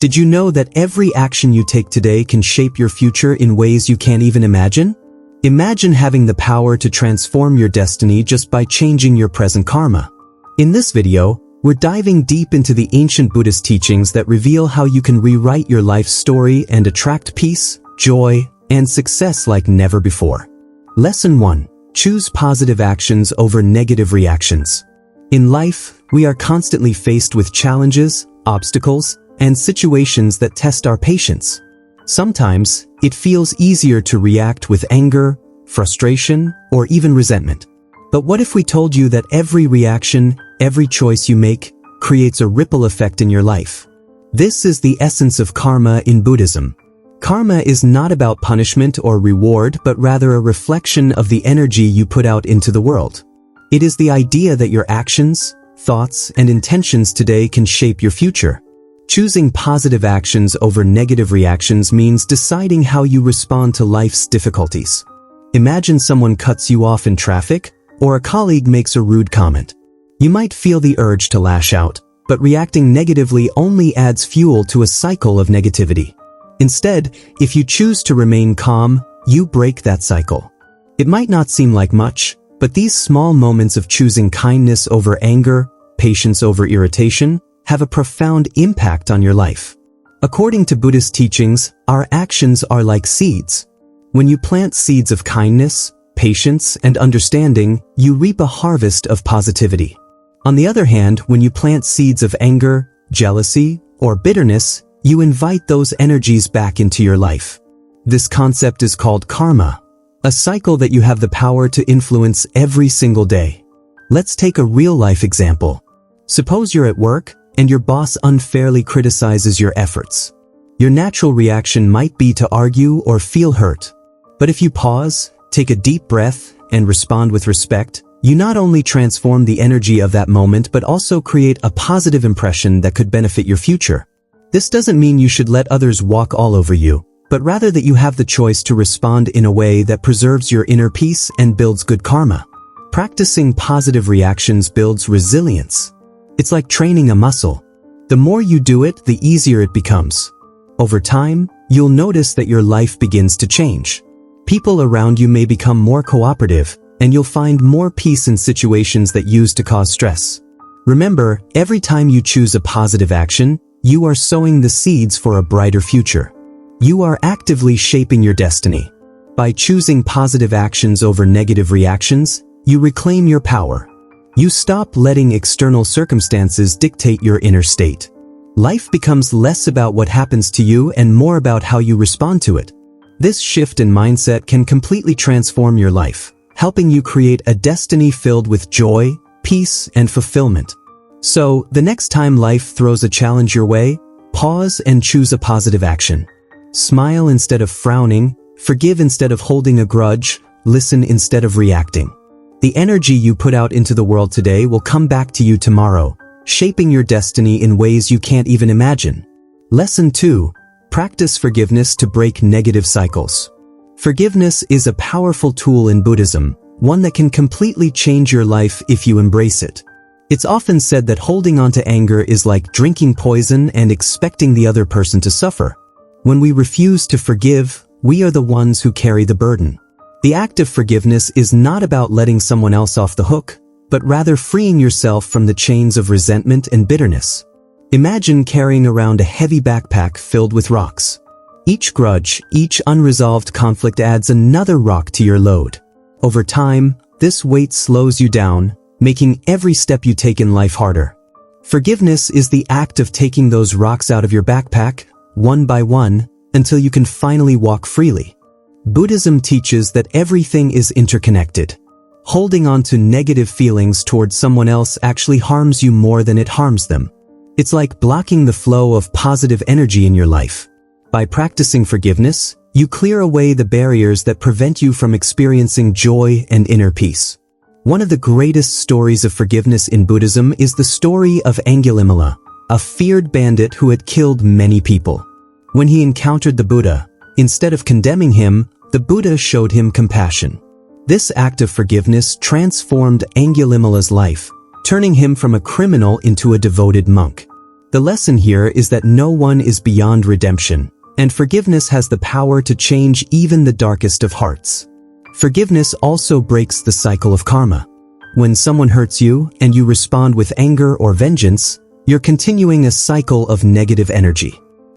Did you know that every action you take today can shape your future in ways you can't even imagine? Imagine having the power to transform your destiny just by changing your present karma. In this video, we're diving deep into the ancient Buddhist teachings that reveal how you can rewrite your life's story and attract peace, joy, and success like never before. Lesson 1. Choose positive actions over negative reactions. In life, we are constantly faced with challenges, obstacles, and situations that test our patience. Sometimes, it feels easier to react with anger, frustration, or even resentment. But what if we told you that every reaction, every choice you make, creates a ripple effect in your life? This is the essence of karma in Buddhism. Karma is not about punishment or reward, but rather a reflection of the energy you put out into the world. It is the idea that your actions, thoughts, and intentions today can shape your future. Choosing positive actions over negative reactions means deciding how you respond to life's difficulties. Imagine someone cuts you off in traffic, or a colleague makes a rude comment. You might feel the urge to lash out, but reacting negatively only adds fuel to a cycle of negativity. Instead, if you choose to remain calm, you break that cycle. It might not seem like much, but these small moments of choosing kindness over anger, patience over irritation, have a profound impact on your life. According to Buddhist teachings, our actions are like seeds. When you plant seeds of kindness, patience, and understanding, you reap a harvest of positivity. On the other hand, when you plant seeds of anger, jealousy, or bitterness, you invite those energies back into your life. This concept is called karma, a cycle that you have the power to influence every single day. Let's take a real-life example. Suppose you're at work, and your boss unfairly criticizes your efforts. Your natural reaction might be to argue or feel hurt. But if you pause, take a deep breath, and respond with respect, you not only transform the energy of that moment but also create a positive impression that could benefit your future. This doesn't mean you should let others walk all over you, but rather that you have the choice to respond in a way that preserves your inner peace and builds good karma. Practicing positive reactions builds resilience. It's like training a muscle. The more you do it, the easier it becomes. Over time, you'll notice that your life begins to change. People around you may become more cooperative, and you'll find more peace in situations that used to cause stress. Remember, every time you choose a positive action, you are sowing the seeds for a brighter future. You are actively shaping your destiny. By choosing positive actions over negative reactions, you reclaim your power. You stop letting external circumstances dictate your inner state. Life becomes less about what happens to you and more about how you respond to it. This shift in mindset can completely transform your life, helping you create a destiny filled with joy, peace, and fulfillment. So, the next time life throws a challenge your way, pause and choose a positive action. Smile instead of frowning, forgive instead of holding a grudge, listen instead of reacting. The energy you put out into the world today will come back to you tomorrow, shaping your destiny in ways you can't even imagine. Lesson 2. Practice forgiveness to break negative cycles. Forgiveness is a powerful tool in Buddhism, one that can completely change your life if you embrace it. It's often said that holding on to anger is like drinking poison and expecting the other person to suffer. When we refuse to forgive, we are the ones who carry the burden. The act of forgiveness is not about letting someone else off the hook, but rather freeing yourself from the chains of resentment and bitterness. Imagine carrying around a heavy backpack filled with rocks. Each grudge, each unresolved conflict adds another rock to your load. Over time, this weight slows you down, making every step you take in life harder. Forgiveness is the act of taking those rocks out of your backpack, one by one, until you can finally walk freely. Buddhism teaches that everything is interconnected. Holding on to negative feelings towards someone else actually harms you more than it harms them. It's like blocking the flow of positive energy in your life. By practicing forgiveness, you clear away the barriers that prevent you from experiencing joy and inner peace. One of the greatest stories of forgiveness in Buddhism is the story of Angulimala, a feared bandit who had killed many people. When he encountered the Buddha, instead of condemning him, the Buddha showed him compassion. This act of forgiveness transformed Angulimala's life, turning him from a criminal into a devoted monk. The lesson here is that no one is beyond redemption, and forgiveness has the power to change even the darkest of hearts. Forgiveness also breaks the cycle of karma. When someone hurts you and you respond with anger or vengeance, you're continuing a cycle of negative energy.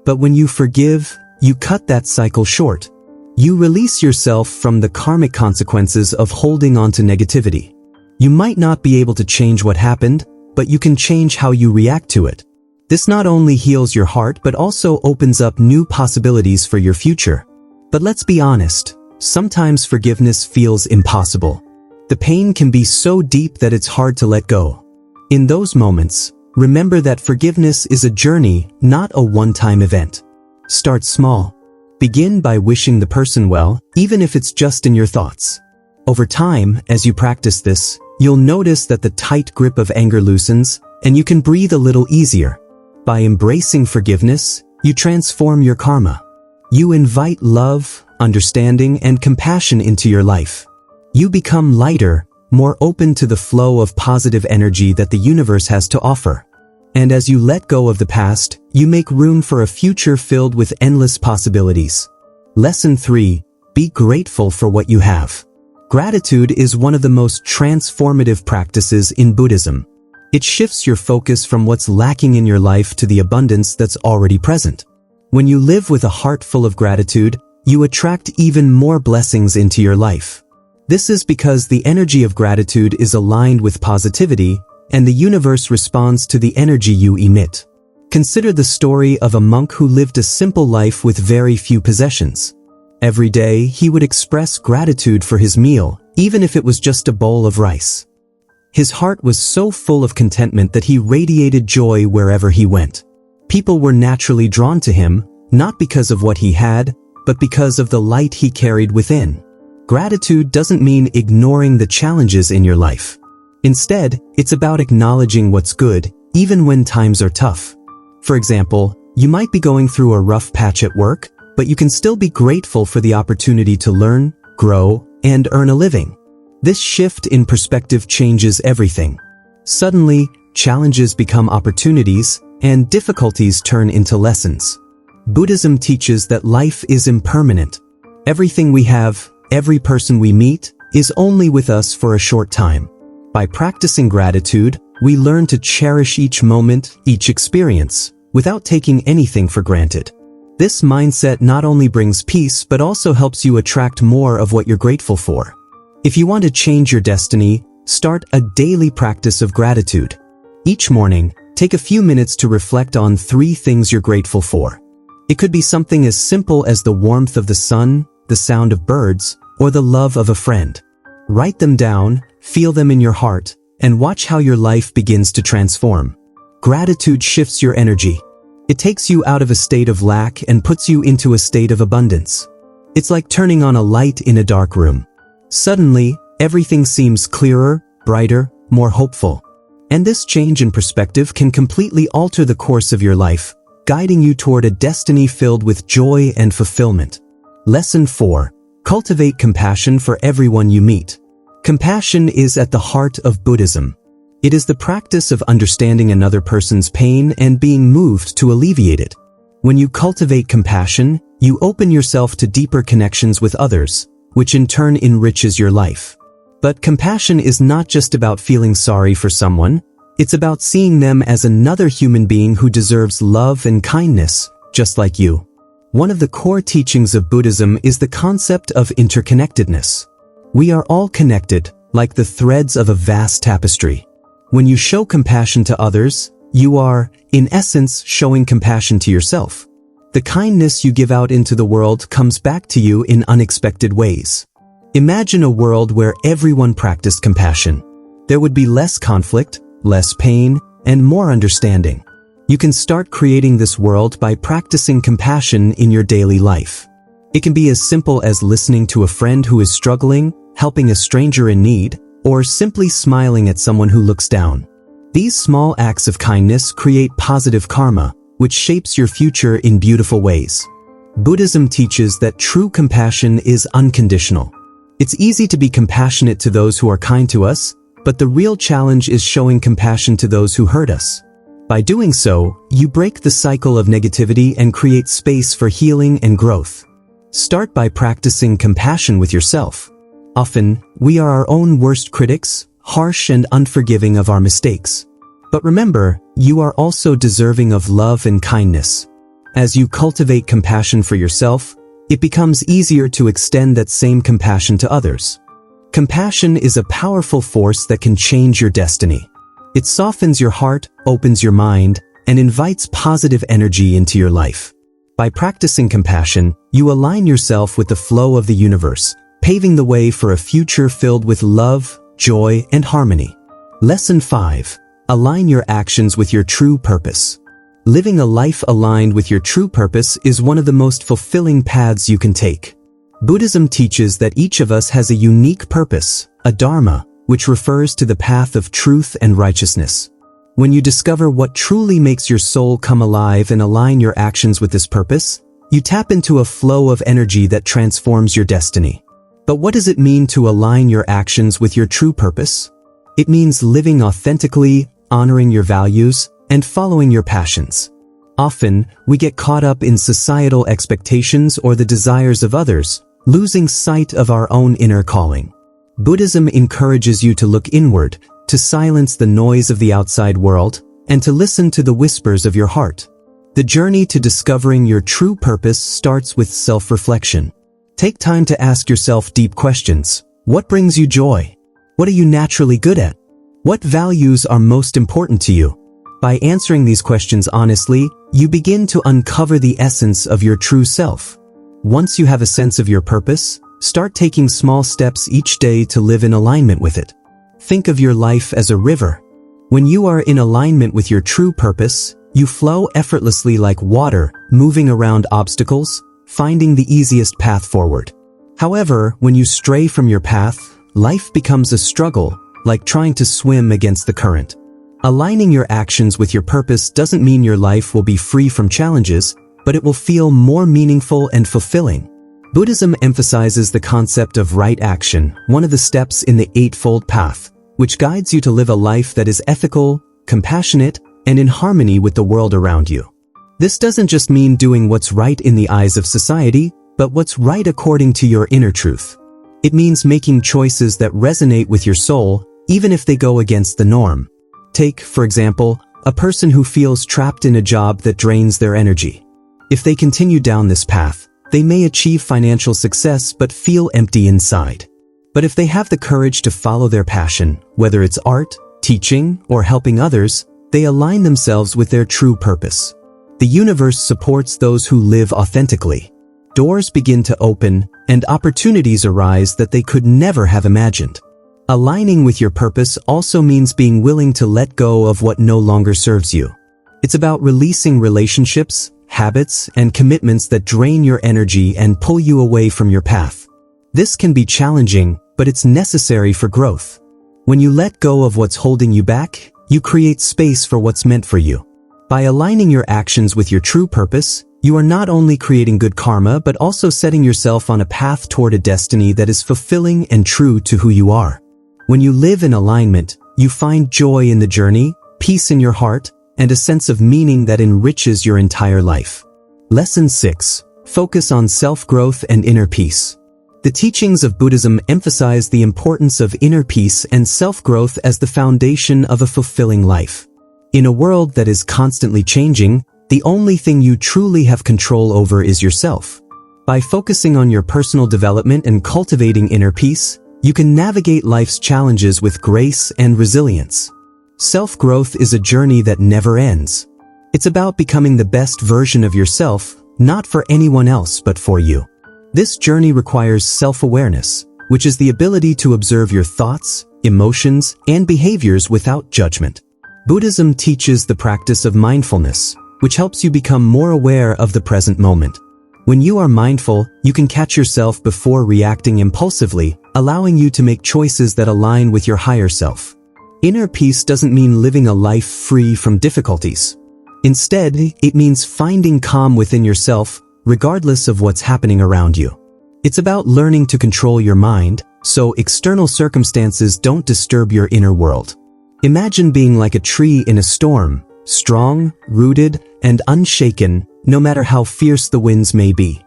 But when you forgive, you cut that cycle short. You release yourself from the karmic consequences of holding on to negativity. You might not be able to change what happened, but you can change how you react to it. This not only heals your heart but also opens up new possibilities for your future. But let's be honest, sometimes forgiveness feels impossible. The pain can be so deep that it's hard to let go. In those moments, remember that forgiveness is a journey, not a one-time event. Start small. Begin by wishing the person well, even if it's just in your thoughts. Over time, as you practice this, you'll notice that the tight grip of anger loosens, and you can breathe a little easier. By embracing forgiveness, you transform your karma. You invite love, understanding, and compassion into your life. You become lighter, more open to the flow of positive energy that the universe has to offer. And as you let go of the past, you make room for a future filled with endless possibilities. Lesson 3. Be grateful for what you have. Gratitude is one of the most transformative practices in Buddhism. It shifts your focus from what's lacking in your life to the abundance that's already present. When you live with a heart full of gratitude, you attract even more blessings into your life. This is because the energy of gratitude is aligned with positivity, and the universe responds to the energy you emit. Consider the story of a monk who lived a simple life with very few possessions. Every day, he would express gratitude for his meal, even if it was just a bowl of rice. His heart was so full of contentment that he radiated joy wherever he went. People were naturally drawn to him, not because of what he had, but because of the light he carried within. Gratitude doesn't mean ignoring the challenges in your life. Instead, it's about acknowledging what's good, even when times are tough. For example, you might be going through a rough patch at work, but you can still be grateful for the opportunity to learn, grow, and earn a living. This shift in perspective changes everything. Suddenly, challenges become opportunities, and difficulties turn into lessons. Buddhism teaches that life is impermanent. Everything we have, every person we meet, is only with us for a short time. By practicing gratitude, we learn to cherish each moment, each experience, without taking anything for granted. This mindset not only brings peace but also helps you attract more of what you're grateful for. If you want to change your destiny, start a daily practice of gratitude. Each morning, take a few minutes to reflect on 3 things you're grateful for. It could be something as simple as the warmth of the sun, the sound of birds, or the love of a friend. Write them down, feel them in your heart, and watch how your life begins to transform. Gratitude shifts your energy. It takes you out of a state of lack and puts you into a state of abundance. It's like turning on a light in a dark room. Suddenly, everything seems clearer, brighter, more hopeful. And this change in perspective can completely alter the course of your life, guiding you toward a destiny filled with joy and fulfillment. Lesson 4. Cultivate compassion for everyone you meet. Compassion is at the heart of Buddhism. It is the practice of understanding another person's pain and being moved to alleviate it. When you cultivate compassion, you open yourself to deeper connections with others, which in turn enriches your life. But compassion is not just about feeling sorry for someone, it's about seeing them as another human being who deserves love and kindness, just like you. One of the core teachings of Buddhism is the concept of interconnectedness. We are all connected, like the threads of a vast tapestry. When you show compassion to others, you are, in essence, showing compassion to yourself. The kindness you give out into the world comes back to you in unexpected ways. Imagine a world where everyone practiced compassion. There would be less conflict, less pain, and more understanding. You can start creating this world by practicing compassion in your daily life. It can be as simple as listening to a friend who is struggling, helping a stranger in need, or simply smiling at someone who looks down. These small acts of kindness create positive karma, which shapes your future in beautiful ways. Buddhism teaches that true compassion is unconditional. It's easy to be compassionate to those who are kind to us, but the real challenge is showing compassion to those who hurt us. By doing so, you break the cycle of negativity and create space for healing and growth. Start by practicing compassion with yourself. Often, we are our own worst critics, harsh and unforgiving of our mistakes. But remember, you are also deserving of love and kindness. As you cultivate compassion for yourself, it becomes easier to extend that same compassion to others. Compassion is a powerful force that can change your destiny. It softens your heart, opens your mind, and invites positive energy into your life. By practicing compassion, you align yourself with the flow of the universe, paving the way for a future filled with love, joy, and harmony. Lesson 5. Align your actions with your true purpose. Living a life aligned with your true purpose is one of the most fulfilling paths you can take. Buddhism teaches that each of us has a unique purpose, a dharma, which refers to the path of truth and righteousness. When you discover what truly makes your soul come alive and align your actions with this purpose, you tap into a flow of energy that transforms your destiny. But what does it mean to align your actions with your true purpose? It means living authentically, honoring your values, and following your passions. Often, we get caught up in societal expectations or the desires of others, losing sight of our own inner calling. Buddhism encourages you to look inward, to silence the noise of the outside world, and to listen to the whispers of your heart. The journey to discovering your true purpose starts with self-reflection. Take time to ask yourself deep questions. What brings you joy? What are you naturally good at? What values are most important to you? By answering these questions honestly, you begin to uncover the essence of your true self. Once you have a sense of your purpose, start taking small steps each day to live in alignment with it. Think of your life as a river. When you are in alignment with your true purpose, you flow effortlessly like water, moving around obstacles, finding the easiest path forward. However, when you stray from your path, life becomes a struggle, like trying to swim against the current. Aligning your actions with your purpose doesn't mean your life will be free from challenges, but it will feel more meaningful and fulfilling. Buddhism emphasizes the concept of right action, one of the steps in the Eightfold Path, which guides you to live a life that is ethical, compassionate, and in harmony with the world around you. This doesn't just mean doing what's right in the eyes of society, but what's right according to your inner truth. It means making choices that resonate with your soul, even if they go against the norm. Take, for example, a person who feels trapped in a job that drains their energy. If they continue down this path, they may achieve financial success but feel empty inside. But if they have the courage to follow their passion, whether it's art, teaching, or helping others, they align themselves with their true purpose. The universe supports those who live authentically. Doors begin to open, and opportunities arise that they could never have imagined. Aligning with your purpose also means being willing to let go of what no longer serves you. It's about releasing relationships, habits, and commitments that drain your energy and pull you away from your path. This can be challenging, but it's necessary for growth. When you let go of what's holding you back, you create space for what's meant for you. By aligning your actions with your true purpose, you are not only creating good karma but also setting yourself on a path toward a destiny that is fulfilling and true to who you are. When you live in alignment, you find joy in the journey, peace in your heart, and a sense of meaning that enriches your entire life. Lesson 6. Focus on self-growth and inner peace. The teachings of Buddhism emphasize the importance of inner peace and self-growth as the foundation of a fulfilling life. In a world that is constantly changing, the only thing you truly have control over is yourself. By focusing on your personal development and cultivating inner peace, you can navigate life's challenges with grace and resilience. Self-growth is a journey that never ends. It's about becoming the best version of yourself, not for anyone else but for you. This journey requires self-awareness, which is the ability to observe your thoughts, emotions, and behaviors without judgment. Buddhism teaches the practice of mindfulness, which helps you become more aware of the present moment. When you are mindful, you can catch yourself before reacting impulsively, allowing you to make choices that align with your higher self. Inner peace doesn't mean living a life free from difficulties. Instead, it means finding calm within yourself, regardless of what's happening around you. It's about learning to control your mind, so external circumstances don't disturb your inner world. Imagine being like a tree in a storm, strong, rooted, and unshaken, no matter how fierce the winds may be.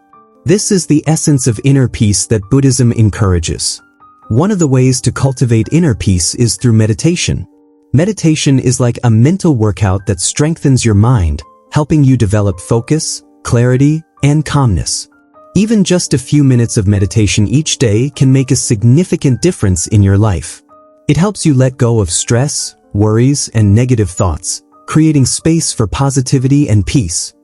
This is the essence of inner peace that Buddhism encourages. One of the ways to cultivate inner peace is through meditation. Meditation is like a mental workout that strengthens your mind, helping you develop focus, clarity, and calmness. Even just a few minutes of meditation each day can make a significant difference in your life. It helps you let go of stress, worries, and negative thoughts, creating space for positivity and peace.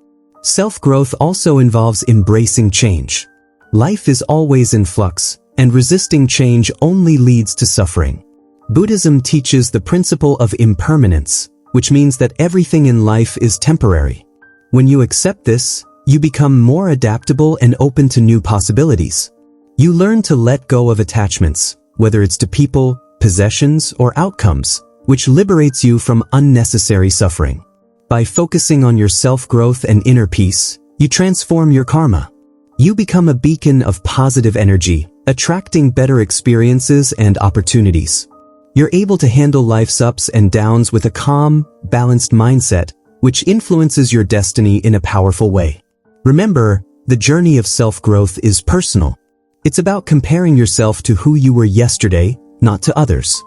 Self-growth also involves embracing change. Life is always in flux, and resisting change only leads to suffering. Buddhism teaches the principle of impermanence, which means that everything in life is temporary. When you accept this, you become more adaptable and open to new possibilities. You learn to let go of attachments, whether it's to people, possessions, or outcomes, which liberates you from unnecessary suffering. By focusing on your self-growth and inner peace, you transform your karma. You become a beacon of positive energy, attracting better experiences and opportunities. You're able to handle life's ups and downs with a calm, balanced mindset, which influences your destiny in a powerful way. Remember, the journey of self-growth is personal. It's about comparing yourself to who you were yesterday, not to others.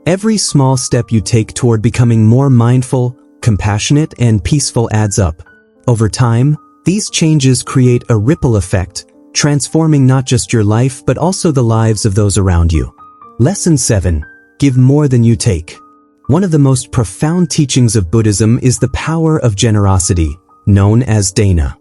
Every small step you take toward becoming more mindful, compassionate, and peaceful adds up. Over time, these changes create a ripple effect, transforming not just your life but also the lives of those around you. Lesson 7. Give more than you take. One of the most profound teachings of Buddhism is the power of generosity, known as dana.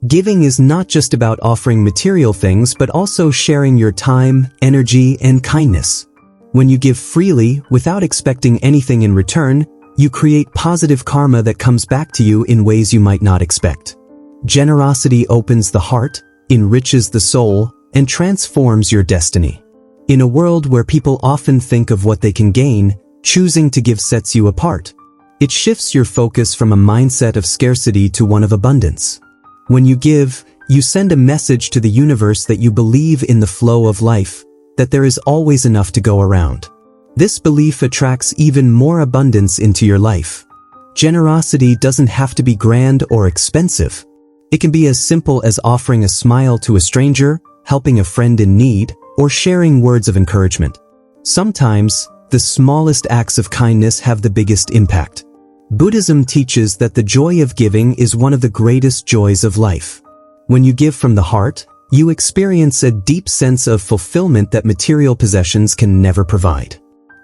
Giving is not just about offering material things but also sharing your time, energy, and kindness. When you give freely, without expecting anything in return, you create positive karma that comes back to you in ways you might not expect. Generosity opens the heart, enriches the soul, and transforms your destiny. In a world where people often think of what they can gain, choosing to give sets you apart. It shifts your focus from a mindset of scarcity to one of abundance. When you give, you send a message to the universe that you believe in the flow of life, that there is always enough to go around. This belief attracts even more abundance into your life. Generosity doesn't have to be grand or expensive. It can be as simple as offering a smile to a stranger, helping a friend in need, or sharing words of encouragement. Sometimes, the smallest acts of kindness have the biggest impact. Buddhism teaches that the joy of giving is one of the greatest joys of life. When you give from the heart, you experience a deep sense of fulfillment that material possessions can never provide.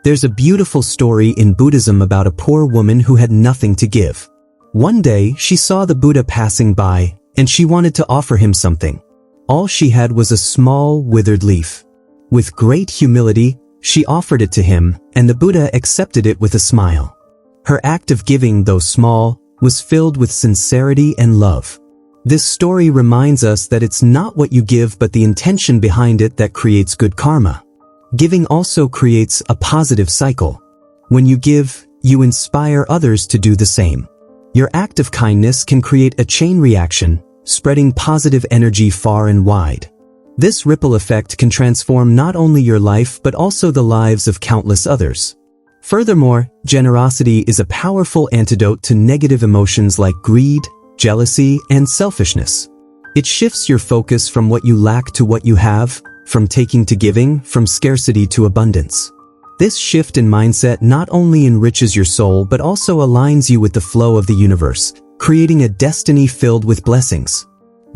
There's a beautiful story in Buddhism about a poor woman who had nothing to give. One day, she saw the Buddha passing by, and she wanted to offer him something. All she had was a small, withered leaf. With great humility, she offered it to him, and the Buddha accepted it with a smile. Her act of giving, though small, was filled with sincerity and love. This story reminds us that it's not what you give but the intention behind it that creates good karma. Giving also creates a positive cycle. When you give, you inspire others to do the same. Your act of kindness can create a chain reaction, spreading positive energy far and wide. This ripple effect can transform not only your life but also the lives of countless others. Furthermore, generosity is a powerful antidote to negative emotions like greed, jealousy, and selfishness. It shifts your focus from what you lack to what you have, from taking to giving, from scarcity to abundance. This shift in mindset not only enriches your soul but also aligns you with the flow of the universe, creating a destiny filled with blessings.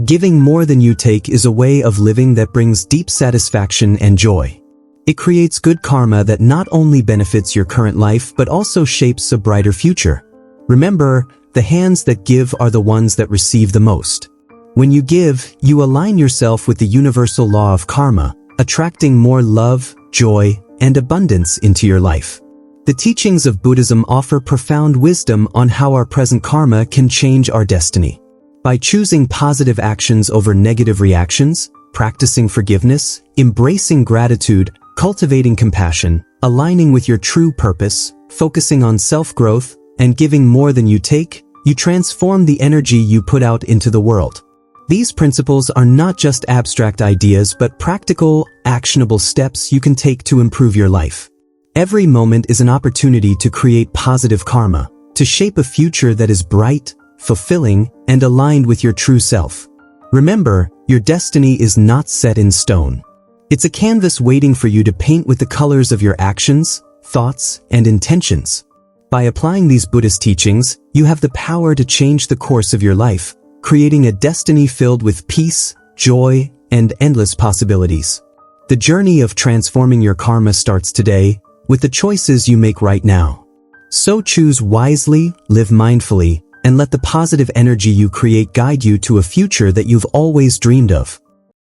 Giving more than you take is a way of living that brings deep satisfaction and joy. It creates good karma that not only benefits your current life but also shapes a brighter future. Remember, the hands that give are the ones that receive the most. When you give, you align yourself with the universal law of karma, attracting more love, joy, and abundance into your life. The teachings of Buddhism offer profound wisdom on how our present karma can change our destiny. By choosing positive actions over negative reactions, practicing forgiveness, embracing gratitude, cultivating compassion, aligning with your true purpose, focusing on self-growth, and giving more than you take, you transform the energy you put out into the world. These principles are not just abstract ideas but practical, actionable steps you can take to improve your life. Every moment is an opportunity to create positive karma, to shape a future that is bright, fulfilling, and aligned with your true self. Remember, your destiny is not set in stone. It's a canvas waiting for you to paint with the colors of your actions, thoughts, and intentions. By applying these Buddhist teachings, you have the power to change the course of your life, creating a destiny filled with peace, joy, and endless possibilities. The journey of transforming your karma starts today, with the choices you make right now. So choose wisely, live mindfully, and let the positive energy you create guide you to a future that you've always dreamed of.